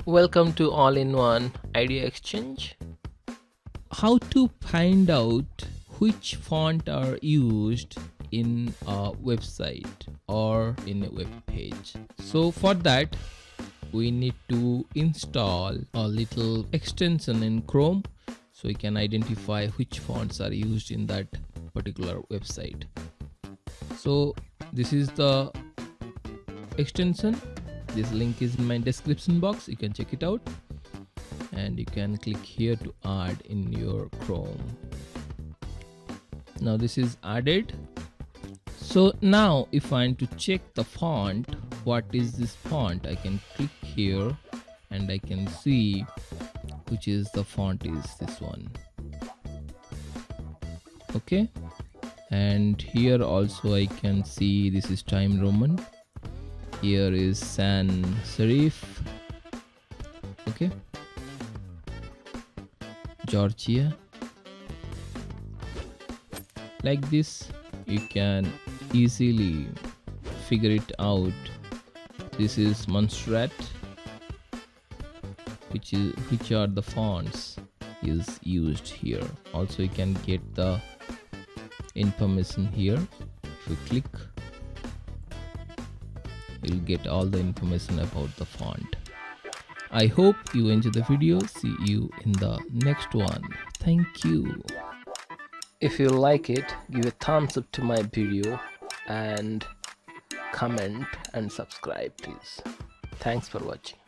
Welcome to All-in-One Idea Exchange. How to find out which font are used in a website or in a web page. So for that we need to install a little extension in Chrome so we can identify which fonts are used in that particular website. So this is the extension. This link is in my description box, you can check it out, and you can click here to add in your Chrome. Now this is added. So now if I want to check the font, what is this font, I can click here and I can see which is the font is this one. Okay, and here also I can see this is Time Roman. Here is sans serif. Okay, Georgia. Like this you can easily figure it out. This is Montserrat, which are the fonts is used here. Also you can get the information here. If you click, you'll get all the information about the font. I hope you enjoy the video. See you in the next one. Thank you. If you like it, give a thumbs up to my video and comment and subscribe please. Thanks for watching.